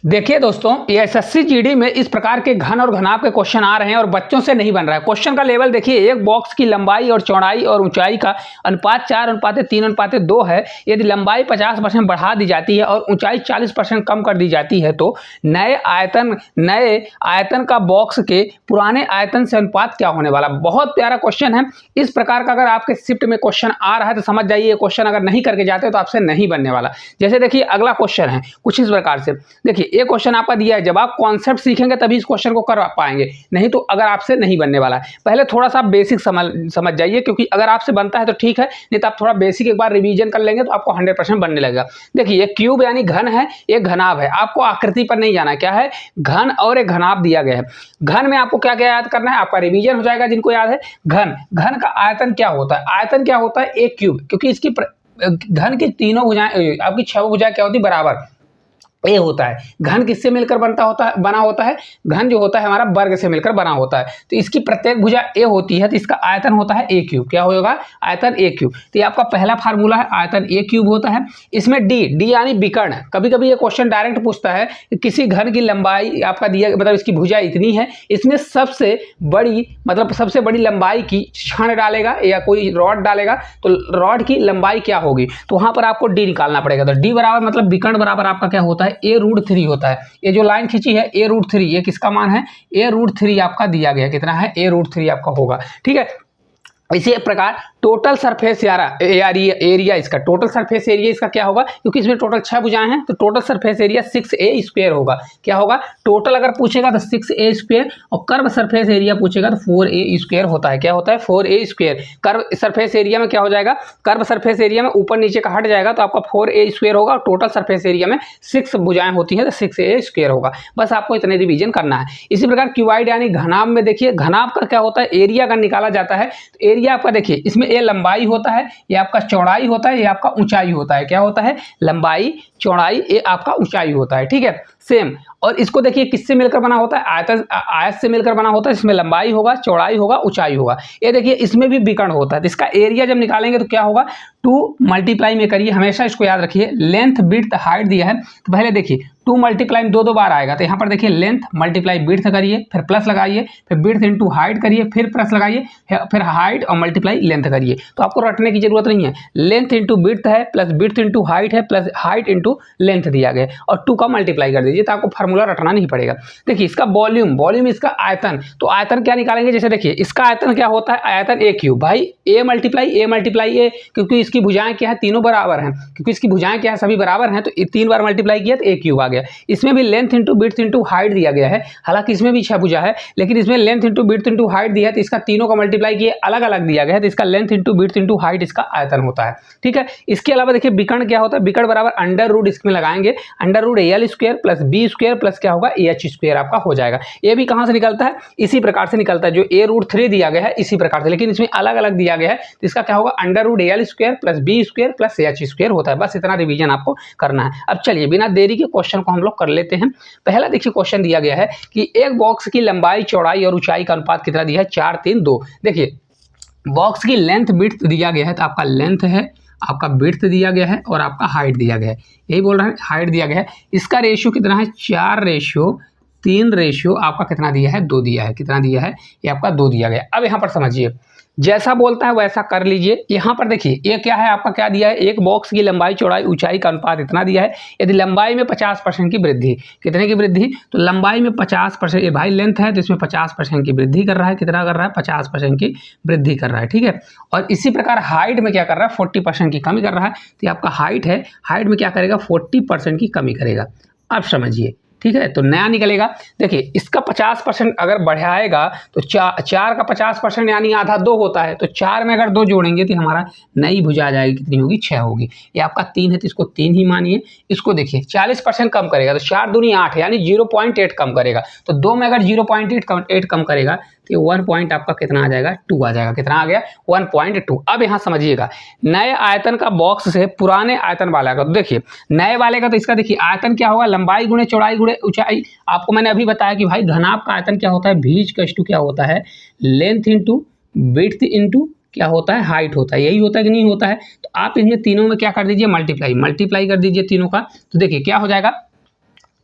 देखिए दोस्तों, ये एसएससी जीडी में इस प्रकार के घन और घनाभ के क्वेश्चन आ रहे हैं और बच्चों से नहीं बन रहा है। क्वेश्चन का लेवल देखिए, एक बॉक्स की लंबाई और चौड़ाई और ऊंचाई का अनुपात 4:3:2 है। यदि लंबाई 50% बढ़ा दी जाती है और ऊंचाई 40% कम कर दी जाती है तो नए आयतन का बॉक्स के पुराने आयतन से अनुपात क्या होने वाला। बहुत प्यारा क्वेश्चन है। इस प्रकार का अगर आपके शिफ्ट में क्वेश्चन आ रहा है तो समझ जाइए, क्वेश्चन अगर नहीं करके जाते तो आपसे नहीं बनने वाला। जैसे देखिए अगला क्वेश्चन है कुछ इस प्रकार से। देखिए ये क्वेश्चन आपका दिया है, जब आप कॉन्सेप्ट सीखेंगे तभी इस क्वेश्चन को कर पाएंगे, नहीं तो अगर आपसे नहीं बनने वाला है। पहले थोड़ा सा बेसिक समझ जाइए, क्योंकि अगर आपसे बनता है तो ठीक है, नहीं तो आप थोड़ा बेसिक एक बार रिवीजन कर लेंगे तो आपको 100% बनने लगेगा। देखिए ये क्यूब यानी घन है, एक घनाभ है। आपको आकृति पर नहीं जाना, क्या है, घन और एक घनाभ दिया गया है। घन में आपको क्या क्या याद करना है, आपका रिवीजन हो जाएगा जिनको याद है। घन का आयतन क्या होता है, आयतन क्या होता है, एक क्यूब, क्योंकि इसकी घन की तीनों भुजाएं, आपकी 6 भुजाएं क्या होती है, बराबर ए होता है। घन किससे मिलकर बना होता है, घन जो होता है हमारा वर्ग से मिलकर बना होता है। तो इसकी प्रत्येक भुजा ए होती है तो इसका आयतन होता है ए क्यूब। क्या होगा, आयतन ए क्यूब। तो ये आपका पहला फार्मूला है, आयतन ए क्यूब होता है। इसमें डी यानी विकर्ण। कभी कभी ये क्वेश्चन डायरेक्ट पूछता है कि किसी घन की लंबाई आपका दिया, मतलब इसकी भुजा इतनी है, इसमें सबसे बड़ी लंबाई की क्षण डालेगा या कोई रॉड डालेगा तो रॉड की लंबाई क्या होगी, तो वहां पर आपको डी निकालना पड़ेगा। तो डी बराबर मतलब विकर्ण बराबर आपका क्या होता है, A√3 होता है। ये जो लाइन खींची है A√3, ये किसका मान है, A√3 आपका दिया गया, कितना है, A√3 आपका होगा। ठीक है। इसी प्रकार टोटल सरफेस एरिया इसका टोटल सरफेस एरिया इसका क्या होगा, क्योंकि इसमें टोटल 6 भुजाएं हैं तो टोटल सरफेस एरिया 6a² होगा। क्या होगा, टोटल अगर पूछेगा तो 6a², और कर्व सरफेस एरिया पूछेगा तो 4a² होता है। क्या होता है, 4a²। कर्व सरफेस एरिया में क्या हो जाएगा, कर्व सरफेस एरिया में ऊपर नीचे का हट जाएगा तो आपका 4a² होगा, और टोटल सरफेस एरिया में 6 भुजाएं होती है तो 6a² होगा। बस आपको इतने रिवीजन करना है। इसी प्रकार क्यूबाइड यानी घनाभ में देखिए, घनाभ का क्या होता है, एरिया अगर निकाला जाता है तो एरिया आपका देखिए, इसमें ये लंबाई होता है, ये आपका चौड़ाई होता है, ये आपका ऊंचाई होता है। क्या होता है, लंबाई चौड़ाई, ये आपका ऊंचाई होता है। ठीक है, सेम। और इसको देखिए किससे मिलकर बना होता है, आयत से मिलकर बना होता है। इसमें लंबाई होगा, चौड़ाई होगा, ऊंचाई होगा। ये देखिए इसमें भी विकर्ण होता है। तो इसका एरिया जब निकालेंगे तो क्या होगा, 2 मल्टीप्लाई में करिए, हमेशा इसको याद रखिए। लेंथ विड्थ हाइट दिया है तो पहले देखिए 2 मल्टीप्लाई में 2 बार आएगा, तो यहाँ पर देखिए लेंथ मल्टीप्लाई विड्थ करिए, फिर प्लस लगाइए, फिर विड्थ इंटू हाइट करिए, फिर प्लस लगाइए, फिर हाइट और मल्टीप्लाई लेंथ करिए। तो आपको रटने की जरूरत नहीं है। लेंथ इंटू विड्थ है, प्लस विड्थ इंटू हाइट है, प्लस हाइट इंटू लेंथ दिया गया, और 2 का मल्टीप्लाई कर दीजिए तो आपको फार्मूला रटना नहीं पड़ेगा। देखिए इसका वॉल्यूम इसका आयतन, तो आयतन क्या निकालेंगे, जैसे देखिए इसका आयतन क्या होता है, आयतन ए क्यूब। भाई ए मल्टीप्लाई ए, क्योंकि इसकी भुजाएं क्या है, तीनों बराबर हैं, क्योंकि इसकी भुजाएं क्या है, सभी बराबर हैं, तो 3 बार मल्टीप्लाई किया तो ए क्यूब आ गया। इसमें भी length into width into height दिया गया है, हालांकि इसमें भी 6 भुजा है, लेकिन इसमें length into width into height दिया है तो इसका तीनों का मल्टीप्लाई किए अलग अलग दिया गया है, तो इसका length into width into height इसका आयतन होता है। ठीक है। इसके अलावा देखिए विकर्ण क्या होता है, विकर्ण बराबर अंडर रूट इसमें लगाएंगे, under root AL² plus B² plus क्या होगा, AH² आपका हो जाएगा। ये भी कहां से निकलता है, इसी प्रकार से निकलता है, जो A√3 दिया गया है इसी प्रकार से, लेकिन इसमें अलग अलग दिया गया है तो इसका क्या होगा, under root AL² plus B² plus AH² होता है। बस इतना रिवीजन आपको करना है। अब चलिए बिना देरी के क्वेश्चन को हम लोग कर लेते हैं। पहला देखिए क्वेश्चन दिया गया है कि एक बॉक्स की लंबाई चौड़ाई और ऊंचाई का अनुपात कितना दिया है, 4:3:2। देखिए बॉक्स की लेंथ विड्थ दिया गया है, तो आपका लेंथ है, आपका विड्थ दिया गया है, और आपका हाइट दिया गया है। यही बोल रहे हैं, हाइट दिया गया है। इसका रेशियो कितना है, 4:3 आपका कितना दिया है, 2 दिया है। कितना दिया है, ये आपका 2 दिया गया। अब यहाँ पर समझिए, जैसा बोलता है वैसा कर लीजिए। यहाँ पर देखिए ये क्या है, आपका क्या दिया है, एक बॉक्स की लंबाई चौड़ाई ऊंचाई का अनुपात इतना दिया है। यदि लंबाई में 50% की वृद्धि, कितने की वृद्धि, तो लंबाई में 50%, ये भाई लेंथ है तो इसमें 50% की वृद्धि कर रहा है। कितना कर रहा है, 50% की वृद्धि कर रहा है। ठीक है। और इसी प्रकार हाइट में क्या कर रहा है, 40% की कमी कर रहा है। तो ये आपका हाइट है, हाइट में क्या करेगा, 40% की कमी करेगा। अब समझिए, ठीक है, तो नया निकलेगा। देखिए इसका 50% अगर बढ़ाएगा तो 4 का 50% यानी आधा 2 होता है, तो 4 में अगर 2 जोड़ेंगे तो हमारा नई भुजा आ जाएगी, कितनी होगी, 6 होगी। ये आपका 3 है तो इसको 3 ही मानिए। इसको देखिए 40% कम करेगा तो 4 दूनी 8 यानी 0.8 कम करेगा। तो 2 में अगर 0.8 कम करेगा तो 1 पॉइंट आपका कितना आ जाएगा, 2 आ जाएगा। कितना आ गया, 1.2। अब यहाँ समझिएगा, नए आयतन का बॉक्स से पुराने आयतन वाला का, तो देखिए नए वाले का तो इसका देखिए आयतन क्या होगा, लंबाई गुणे चौड़ाई गुणे ऊंचाई। आपको मैंने अभी बताया कि भाई घनाभ का आयतन क्या होता है, V= क्या होता है, लेंथ इंटू विड्थ इंटू क्या होता है, हाइट होता है। यही होता है कि नहीं होता है। तो आप इनमें तीनों में क्या कर दीजिए, मल्टीप्लाई कर दीजिए तीनों का। तो देखिए क्या हो जाएगा,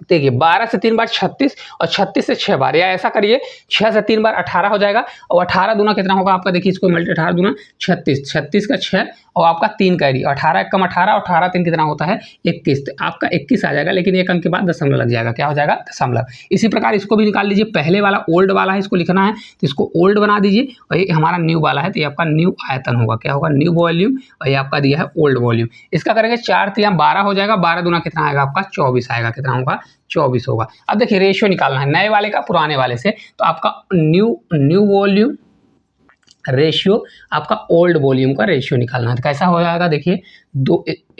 देखिए 12 से 3 बार 36 और 36 से 6 बार, या ऐसा करिए 6 से 3 बार 18 हो जाएगा और 18 दूना कितना होगा आपका, देखिए इसको मल्टी 18 दूना 36, 36 का 6 और आपका 3 कैरी, 18 एक कम 18 और 18 3 कितना होता है 21, तो आपका 21 आ जाएगा, लेकिन एक अंक के बाद दशमलव लग जाएगा, क्या हो जाएगा दशमलव। इसी प्रकार इसको भी निकाल लीजिए, पहले वाला ओल्ड वाला है, इसको लिखना है तो इसको ओल्ड बना दीजिए और ये हमारा न्यू वाला है, तो ये आपका न्यू आयतन होगा, क्या होगा न्यू वॉल्यूम, और ये आपका दिया है ओल्ड वॉल्यूम। इसका करेंगे 4 तो यहाँ 12 हो जाएगा, 12 दूना कितना आएगा आपका 24 आएगा, कितना होगा 24 होगा। अब देखिए रेशियो निकालना है नए वाले का पुराने वाले से, तो आपका न्यू वॉल्यूम रेशियो आपका ओल्ड वॉल्यूम का रेशियो निकालना है, तो कैसा हो जाएगा देखिए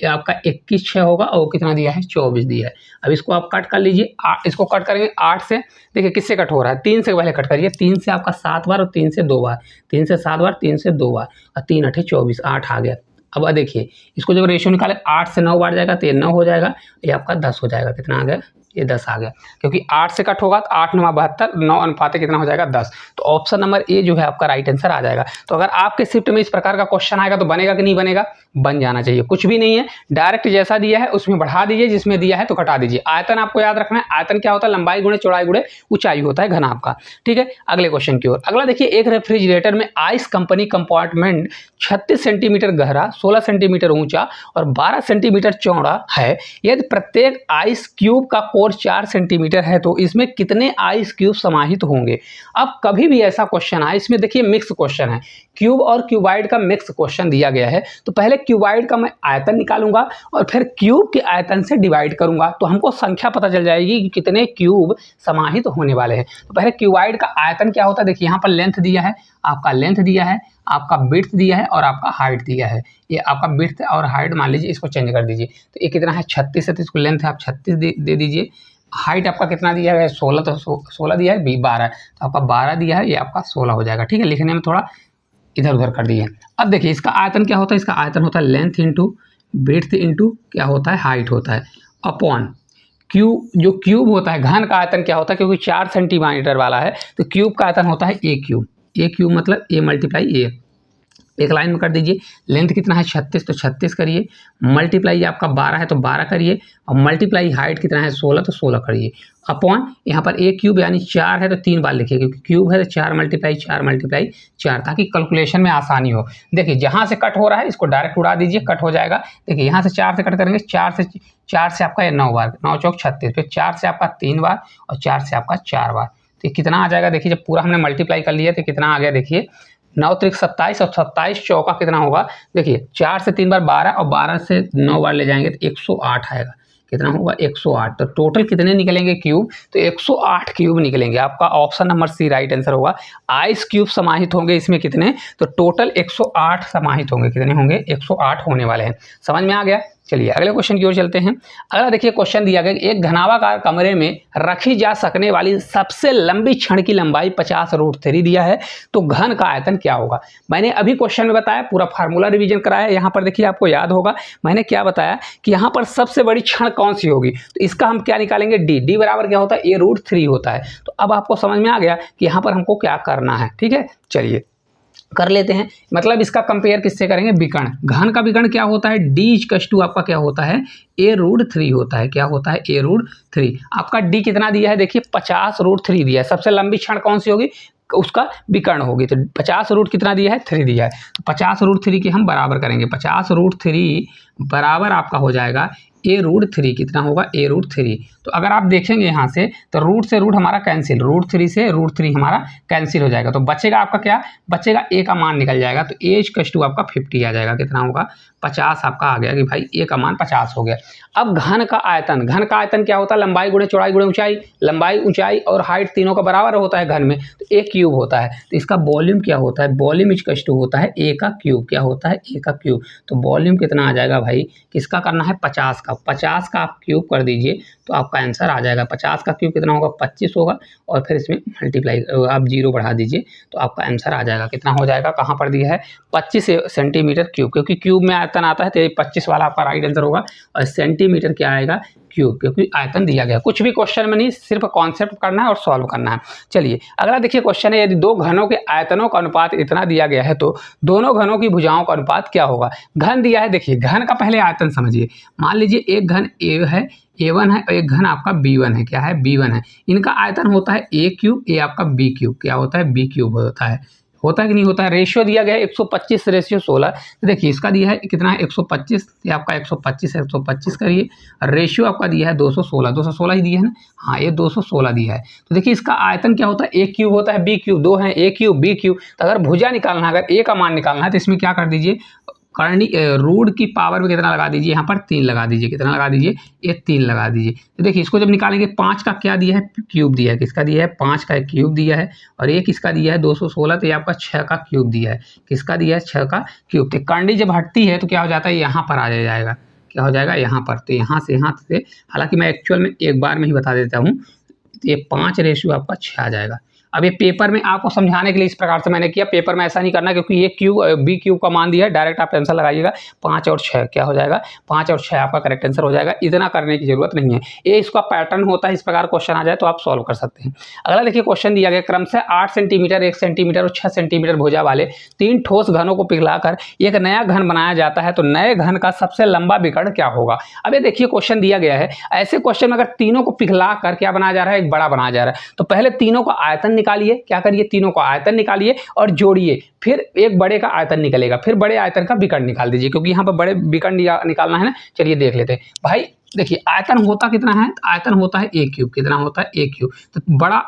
आपका 21 6 होगा और कितना दिया है 24 दिया है। अब इसको आप कट कर लीजिए, इसको कट करेंगे 8 से, देखिए किससे कट हो रहा है 3 से पहले कट करिए, 3 से आपका 7 बार और 3 से 2 बार, 3 से 7 बार 3 से 2 बार और 3 8 24, 8 आ गया। अब देखिए इसको जब रेशियो निकाले 8 से 9 बार जाएगा तो ये 9 हो जाएगा, ये आपका 10 हो जाएगा, कितना आ गया ये 10 आ गया, क्योंकि 8 से कट होगा तो 8 9 72, 9 अनुपात कितना हो जाएगा 10, तो ऑप्शन नंबर ए जो है आपका राइट आंसर आ जाएगा। तो अगर आपके शिफ्ट में इस प्रकार का क्वेश्चन आएगा तो बनेगा कि नहीं बनेगा, बन जाना चाहिए, कुछ भी नहीं है, डायरेक्ट जैसा दिया है उसमें बढ़ा दीजिए, जिसमें दिया है तो घटा दीजिए। आयतन आपको याद रखना है, आयतन क्या होता है लंबाई गुणे चौड़ाई गुणे ऊंचाई होता है घनाभ का, ठीक है। अगले क्वेश्चन की ओर, अगला देखिए एक रेफ्रिजरेटर में आइस कंपनी कंपार्टमेंट 36 सेंटीमीटर गहरा, 16 सेंटीमीटर ऊंचा और 12 सेंटीमीटर चौड़ा है। यदि प्रत्येक आइस क्यूब का कोर 4 सेंटीमीटर है तो इसमें कितने आइस क्यूब समाहित होंगे। अब कभी भी ऐसा क्वेश्चन आए, इसमें देखिए मिक्स क्वेश्चन है, क्यूब और क्यूबाइड का मिक्स क्वेश्चन दिया गया है, तो पहले क्यूबाइड का मैं आयतन निकालूंगा और फिर क्यूब के आयतन से डिवाइड करूंगा, तो हमको संख्या पता चल जाएगी कि कितने क्यूब समाहित होने वाले हैं। तो पहले क्यूबाइड का आयतन क्या होता है, देखिए यहाँ पर लेंथ दिया है, आपका लेंथ दिया है, आपका विड्थ दिया है और आपका हाइट दिया है। ये आपका विड्थ और हाइट मान लीजिए, इसको चेंज कर दीजिए, तो ये कितना है 36 है, तो इसको लेंथ है आप 36 दे दीजिए। हाइट आपका कितना दिया है 16, तो 16 दिया है, 12 तो आपका 12 दिया है, ये आपका 16 हो जाएगा, ठीक है। लिखने में थोड़ा इधर उधर कर दिए। अब देखिए इसका आयतन क्या होता है, इसका आयतन होता है लेंथ इंटू विड्थ इंटू क्या होता है हाइट होता है अपॉन क्यूब, जो क्यूब होता है घन का आयतन क्या होता है, क्योंकि 4 सेंटीमीटर वाला है तो क्यूब का आयतन होता है ए क्यूब, ए क्यूब मतलब ए मल्टीप्लाई ए, एक लाइन में कर दीजिए। लेंथ कितना है 36 तो 36 करिए, मल्टीप्लाई आपका 12 है तो 12 करिए और मल्टीप्लाई हाइट कितना है 16 तो 16 करिए अपॉन यहाँ पर ए क्यूब यानी 4 है तो 3 बार लिखिए, क्योंकि क्यूब है तो 4 मल्टीप्लाई 4, ताकि कैलकुलेशन में आसानी हो। देखिए जहाँ से कट हो रहा है इसको डायरेक्ट उड़ा दीजिए, कट हो जाएगा। देखिए यहाँ से 4 से कट करेंगे, 4 से आपका ये 9 बार, 9 चौक 36, फिर 4 से आपका 3 बार और 4 से आपका 4 बार, तो कितना आ जाएगा देखिए, जब पूरा हमने मल्टीप्लाई कर लिया तो कितना आ गया देखिए 9 त्रिक 27 और 27 चौका कितना होगा, देखिए 4 से 3 बार 12 और 12 से 9 बार ले जाएंगे तो 108 आएगा, कितना होगा 108। तो टोटल कितने निकलेंगे क्यूब, तो 108 क्यूब निकलेंगे। आपका option number C right answer होगा। आइस क्यूब समाहित होंगे इसमें कितने, तो टोटल 108 समाहित होंगे, कितने होंगे 108 होने वाले हैं। समझ में आ गया। चलिए अगले क्वेश्चन की ओर चलते हैं। अगला देखिए क्वेश्चन दिया गया, एक घनाभाकार कमरे में रखी जा सकने वाली सबसे लंबी छड़ की लंबाई 50√3 दिया है, तो घन का आयतन क्या होगा। मैंने अभी क्वेश्चन में बताया, पूरा फार्मूला रिवीजन कराया। यहाँ पर देखिए आपको याद होगा मैंने क्या बताया कि यहाँ पर सबसे बड़ी छड़ कौन सी होगी, तो इसका हम क्या निकालेंगे डी बराबर क्या होता है a√3 होता है। तो अब आपको समझ में आ गया कि यहाँ पर हमको क्या करना है, ठीक है। चलिए कर लेते हैं, मतलब इसका कंपेयर किससे करेंगे, विकर्ण। घन का विकर्ण क्या होता है, d आपका क्या होता है a√3 होता है, क्या होता है a√3। आपका d कितना दिया है देखिए 50√3 दिया है, सबसे लंबी छड़ कौन सी होगी उसका विकर्ण होगी, तो 50 कितना दिया है 3 दिया है, तो 50√3 के हम बराबर करेंगे, 50√3 बराबर आपका हो जाएगा a√3, कितना होगा a√3। तो अगर आप देखेंगे यहाँ से तो रूट से रूट हमारा कैंसिल, √3 से √3 हमारा कैंसिल हो जाएगा, तो बचेगा आपका क्या बचेगा, a का मान निकल जाएगा, तो a आपका 50 आ जाएगा, कितना होगा 50 आपका आ गया कि भाई a का मान 50 हो गया। अब घन का आयतन, घन का आयतन क्या होता है, लंबाई गुणे चौड़ाई गुणे ऊंचाई, लंबाई ऊंचाई और हाइट तीनों का बराबर होता है घन में, तो a क्यूब होता है। तो इसका वॉल्यूम क्या होता है, वॉल्यूम होता है a का क्यूब, क्या होता है a का क्यूब। तो वॉल्यूम कितना आ जाएगा भाई, किसका करना है 50 का, 50 का आप क्यूब कर दीजिए तो आपका आंसर आ जाएगा। 50 का क्यूब कितना होगा 25 होगा, और फिर इसमें मल्टीप्लाई आप 0 बढ़ा दीजिए तो आपका आंसर आ जाएगा, कितना हो जाएगा, कहाँ पर दिया है 25 सेंटीमीटर क्यूब, क्योंकि क्यूब में आयतन आता है तो 25 वाला आपका राइट आंसर होगा। और सेंटीमीटर क्या आएगा, क्यूब, क्योंकि आयतन दिया गया। कुछ भी क्वेश्चन में नहीं, सिर्फ कॉन्सेप्ट करना है और सॉल्व करना है। चलिए अगला देखिए क्वेश्चन है, यदि दो घनों के आयतनों का अनुपात इतना दिया गया है तो दोनों घनों की भुजाओं का अनुपात क्या होगा। घन दिया है, देखिए घन का पहले आयतन समझिए। मान लीजिए एक घन ए है, A1 है, और एक घन आपका B1 है। क्या है? B1 है। इनका आयतन होता है A क्यूब, ये आपका B क्यूब। क्या होता है? B क्यूब होता है कि नहीं होता है। रेशियो दिया गया है 125:16। तो देखिए इसका दिया है कितना है 125, ये आपका 125 है, 125 करिए। रेशियो आपका दिया है 216, 216 ही दिया है ना। हाँ, ये 216 दिया है। तो देखिए इसका आयतन क्या होता है, A क्यूब होता है, B क्यूब, दो है A क्यूब B क्यूब। तो अगर भुजा निकालना है, अगर A का मान निकालना है तो इसमें क्या कर दीजिए, करनी रूट की पावर में कितना लगा दीजिए, यहाँ पर 3 लगा दीजिए। कितना लगा दीजिए? ये 3 लगा दीजिए। तो देखिए इसको जब निकालेंगे 5 का क्या दिया है, क्यूब दिया है। किसका दिया है? 5 का क्यूब दिया है। और ये किसका दिया है? 216। तो ये आपका 6 का क्यूब दिया है। किसका दिया है? 6 का क्यूब। तो करनी जब हटती है तो क्या हो जाता है, यहाँ पर आ जाएगा। क्या हो जाएगा? यहाँ पर। तो यहाँ से हालांकि मैं एक्चुअल में एक बार में ही बता देता हूँ। तो ये 5 रेशियो आपका 6 आ जाएगा। अब ये पेपर में आपको समझाने के लिए इस प्रकार से मैंने किया। पेपर में ऐसा नहीं करना, क्योंकि ये क्यूब B क्यूब का मान दिया है। डायरेक्ट आप आंसर लगाइएगा। 5 और 6 क्या हो जाएगा? 5 और 6 आपका करेक्ट आंसर हो जाएगा। इतना करने की जरूरत नहीं है, ये इसका पैटर्न होता है। इस प्रकार क्वेश्चन आ जाए तो आप सॉल्व कर सकते हैं। अगला देखिए क्वेश्चन दिया गया, क्रम से 8 सेंटीमीटर, 1 सेंटीमीटर और 6 सेंटीमीटर भुजा वाले 3 ठोस घनों को पिघलाकर एक नया घन बनाया जाता है, तो नए घन का सबसे लंबा विकर्ण क्या होगा। अब ये देखिए क्वेश्चन दिया गया है। ऐसे क्वेश्चन में अगर तीनों को पिघला कर क्या बनाया जा रहा है, एक बड़ा बनाया जा रहा है, तो पहले तीनों का आयतन निकालिए। क्या करिए? तीनों का आयतन निकालिए और जोड़िए, फिर एक बड़े का आयतन निकलेगा, फिर बड़े आयतन का विकर्ण निकाल दीजिए, क्योंकि यहाँ पर बड़े विकर्ण निकालना है ना। चलिए देख लेते हैं भाई। देखिए आयतन होता कितना है, आयतन होता है A क्यूब। कितना होता है? A cube. तो बड़ा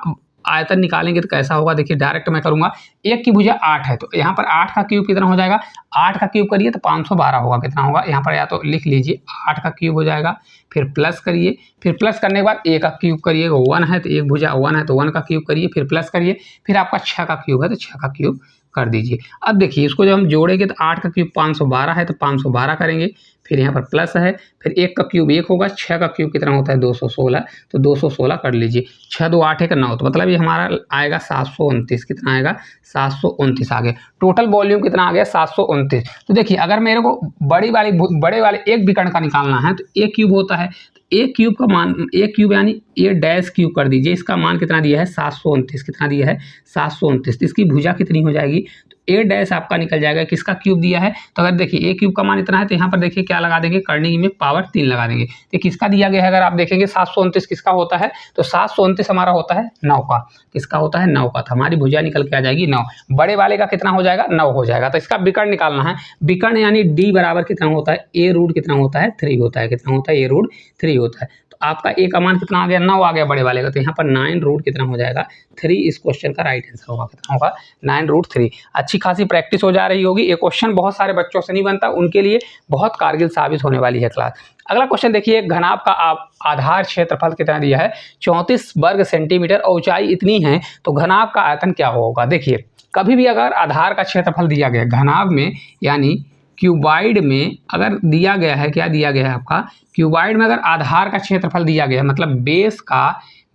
आयतन निकालेंगे तो कैसा होगा, देखिए डायरेक्ट मैं करूंगा। एक की भुजा 8 है, तो यहाँ पर 8 का क्यूब कितना हो जाएगा, 8 का क्यूब करिए तो 512 होगा। कितना होगा यहाँ पर, या तो लिख लीजिए 8 का क्यूब हो जाएगा। फिर प्लस करिए, फिर प्लस करने के बाद A का क्यूब करिएगा। 1 है तो एक भुजा 1 है तो 1 का क्यूब करिए, फिर प्लस करिए। फिर आपका 6 का क्यूब है तो 6 का क्यूब कर दीजिए। अब देखिए इसको जब हम जोड़ेंगे तो 8 का क्यूब 512 है तो 512 करेंगे। फिर यहाँ पर प्लस है, फिर 1 का क्यूब 1 होगा। 6 का क्यूब कितना होता है? 216। तो 216 कर लीजिए। 6 2 8 1 9, तो मतलब ये हमारा आएगा 729। कितना आएगा? 729 आ गया। टोटल वॉल्यूम कितना आ गया? 729। तो देखिए अगर मेरे को बड़े वाले एक विकर्ण का निकालना है तो A क्यूब होता है। A क्यूब का मान, A क्यूब यानी A डैश क्यूब कर दीजिए। इसका मान कितना दिया है? 729। कितना दिया है? 729। तो इसकी भुजा कितनी हो जाएगी? तो A डैश आपका निकल जाएगा। किसका क्यूब दिया है? तो अगर देखिए A क्यूब का मान इतना है तो यहाँ पर देखिए क्या लगा देंगे, करनी में पावर 3 लगा देंगे। तो किसका दिया गया है, अगर आप देखेंगे 729 किसका होता है, तो 729 हमारा होता है 9 का। किसका होता है? 9 का। तो हमारी भुजा निकल के आ जाएगी 9। बड़े वाले का कितना हो जाएगा? 9 हो जाएगा। तो इसका विकर्ण निकालना है। विकर्ण यानी D बराबर कितना होता है? A रूट कितना होता है? 3 होता है। कितना होता है? A रूट 3 होता है। तो आपका A का मान कितना आ गया? 9 आ गया बड़े वाले का। तो यहाँ पर 9 रूट कितना हो जाएगा? 3। इस क्वेश्चन का राइट आंसर होगा। कितना होगा? 9 रूट 3। अच्छी खासी प्रैक्टिस हो जा रही होगी। ये क्वेश्चन बहुत सारे बच्चों से नहीं बनता, उनके लिए बहुत कारगर साबित होने वाली है क्लास। अगला क्वेश्चन देखिए, घनाभ का आधार क्षेत्रफल कितना दिया है? 34 वर्ग सेंटीमीटर और ऊंचाई इतनी है, तो घनाभ का आयतन क्या होगा। देखिए कभी भी अगर आधार का क्षेत्रफल दिया गया घनाभ में, यानी क्यूबाइड में अगर दिया गया है, क्या दिया गया है आपका, क्यूबाइड में अगर आधार का क्षेत्रफल दिया गया है, मतलब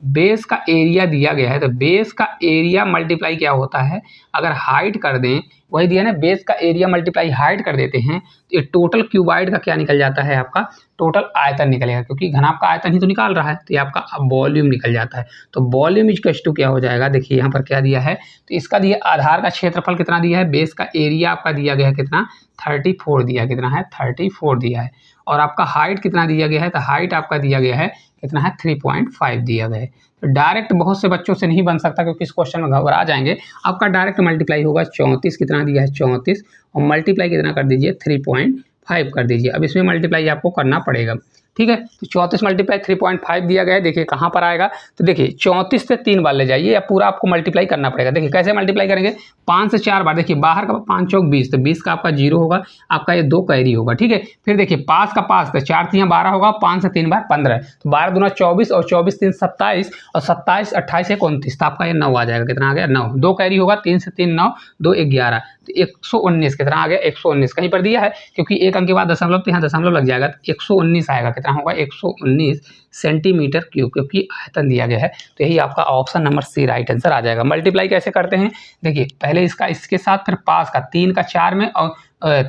बेस का एरिया दिया गया है, तो बेस का एरिया मल्टीप्लाई क्या होता है, अगर हाइट कर दें, वही दिया ना, बेस का एरिया मल्टीप्लाई हाइट कर देते हैं, तो ये टोटल क्यूबाइड का क्या निकल जाता है, आपका टोटल आयतन निकलेगा, क्योंकि घनाभ का आयतन ही तो निकाल रहा है, तो ये आपका वॉल्यूम निकल जाता है। तो वॉल्यूम इक्वल्स टू क्या हो जाएगा, देखिए यहाँ पर क्या दिया है, तो इसका दिया आधार का क्षेत्रफल कितना दिया है, बेस का एरिया आपका दिया गया है कितना, 34 दिया है, कितना है 34 दिया है, और आपका हाइट कितना दिया गया है, तो हाइट आपका दिया गया है कितना है 3.5 दिया गया है। तो डायरेक्ट बहुत से बच्चों से नहीं बन सकता, क्योंकि इस क्वेश्चन में घबरा जाएंगे। आपका डायरेक्ट मल्टीप्लाई होगा 34, कितना दिया है 34, और मल्टीप्लाई कितना कर दीजिए 3.5 कर दीजिए। अब इसमें मल्टीप्लाई आपको करना पड़ेगा, ठीक है। तो 34 मल्टीप्लाई 3.5 दिया गया है, देखिए कहाँ पर आएगा, तो देखिए 34 से 3 बार ले जाइए, या पूरा आपको मल्टीप्लाई करना पड़ेगा। देखिए कैसे मल्टीप्लाई करेंगे, 5 से 4 बार, देखिए बाहर का 5 चौक 20, तो 20 का आपका 0 होगा, आपका ये 2 कैरी होगा, ठीक है। फिर देखिए 5 का 5, तो 4 3 12 होगा, 5 से 3 बार 15, तो 12 दूना 24, और 24 3 27, और 27 28 29, तो आपका ये 9 आ जाएगा, कितना आ गया 9, 2 कैरी होगा, 3 से 3 9, 2 11, तो 119, कितना आ गया 119, कहीं पर दिया है क्योंकि एक अंक के बाद दशमलव, तो यहाँ दशमलव लग जाएगा, तो 119 आएगा, कितना कितना होगा 119 सेंटीमीटर क्यूब, क्योंकि आयतन दिया गया है। तो यही आपका option number C right answer आ जाएगा। मल्टीप्लाई कैसे करते हैं, देखिए पहले इसका इसके साथ, फिर पास का 3 का 4 में और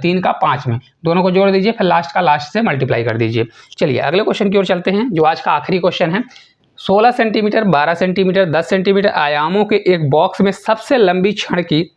3 का 5 में, दोनों को जोड़ दीजिए, फिर लास्ट का लास्ट से मल्टीप्लाई कर दीजिए। चलिए अगले क्वेश्चन की ओर चलते हैं, जो आज का आखिरी क्वेश्चन है। 16 सेंटीमीटर, 12 सेंटीमीटर, 10 सेंटीमीटर आयामों के एक बॉक्स में सबसे लंबी छड़ की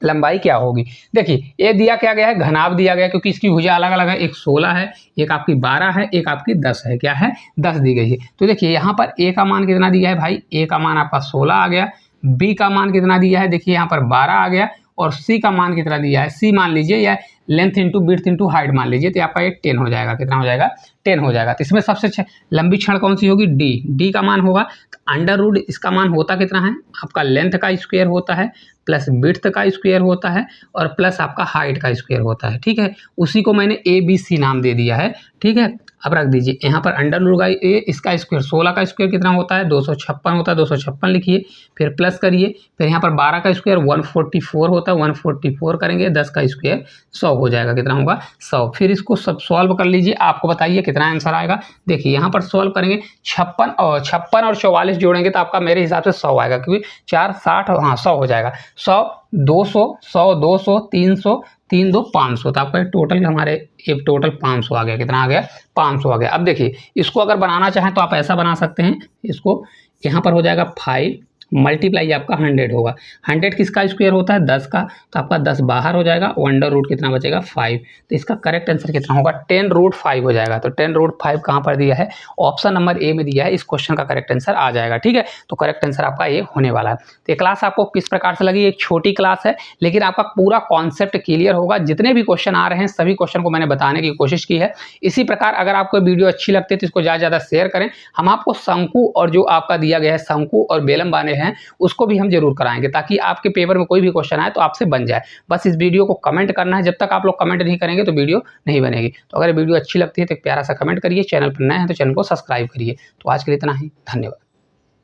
लंबाई क्या होगी। देखिए ये दिया क्या गया है, घनाभ दिया गया है, क्योंकि इसकी भुजा अलग अलग है, एक 16 है, एक आपकी 12 है, एक आपकी 10 है। क्या है, 10 दी गई है। तो देखिए यहाँ पर ए का मान कितना दिया है भाई, ए का मान आपका 16 आ गया, बी का मान कितना दिया है, देखिए यहाँ पर 12 आ गया, और सी का मान कितना दिया है, सी मान लीजिए या length into width into height मान लीजिए, तो आपका ये 10 हो जाएगा। कितना हो जाएगा, 10 हो जाएगा। तो इसमें सबसे लंबी छड़ कौन सी होगी, डी, डी का मान होगा। तो अंडर रूट इसका मान होता कितना है, आपका लेंथ का स्क्वायर होता है, प्लस विड्थ का स्क्वायर होता है, और प्लस आपका हाइट का स्क्वायर होता है। ठीक है, उसी को मैंने ए बी सी नाम दे दिया है। ठीक है, अब रख दीजिए यहाँ पर अंडर रूट का ए, इसका स्क्वायर 16 का स्क्वायर कितना होता है, 256 होता है, 256 लिखिए, फिर प्लस करिए, फिर यहाँ पर 12 का स्क्वायर 144 होता है, 144 करेंगे, 10 का स्क्वायर 100 हो जाएगा। कितना होगा, 100। फिर इसको सब सॉल्व कर लीजिए, आपको बताइए कितना आंसर आएगा। देखिए यहाँ पर सॉल्व करेंगे, 56 और 44 जोड़ेंगे तो आपका मेरे हिसाब से 100 आएगा, क्योंकि 4 60, हाँ 100 हो जाएगा। 100 200 100 200 300 3 2 500, तो आपका टोटल हमारे ये टोटल 500 आ गया। कितना आ गया, 500 आ गया। अब देखिए इसको अगर बनाना चाहें तो आप ऐसा बना सकते हैं, इसको यहाँ पर हो जाएगा 5 मल्टीप्लाई आपका 100 होगा। 100 किसका स्क्वायर होता है, 10 का, तो आपका 10 बाहर हो जाएगा, अंडर रूट कितना बचेगा 5। तो इसका करेक्ट आंसर कितना होगा, 10 रूट 5 हो जाएगा। तो 10 रूट 5 कहाँ पर दिया है, ऑप्शन नंबर ए में दिया है। इस क्वेश्चन का करेक्ट आंसर आ जाएगा। ठीक है, तो करेक्ट आंसर आपका ये होने वाला है। तो ये क्लास आपको किस प्रकार से लगी, एक छोटी क्लास है, लेकिन आपका पूरा कॉन्सेप्ट क्लियर होगा। जितने भी क्वेश्चन आ रहे हैं सभी क्वेश्चन को मैंने बताने की कोशिश की है। इसी प्रकार अगर आपको वीडियो अच्छी लगती है तो इसको ज़्यादा से ज़्यादा शेयर करें। हम आपको शंकु और जो आपका दिया गया है शंकु और बेलम बाने हैं उसको भी हम जरूर कराएंगे, ताकि आपके पेपर में कोई भी क्वेश्चन आए तो आपसे बन जाए। बस इस वीडियो को कमेंट करना है, जब तक आप लोग कमेंट नहीं करेंगे तो वीडियो नहीं बनेगी। तो अगर वीडियो अच्छी लगती है तो एक प्यारा सा कमेंट करिए, चैनल पर नए हैं तो चैनल को सब्सक्राइब करिए। तो आज के लिए इतना ही, धन्यवाद।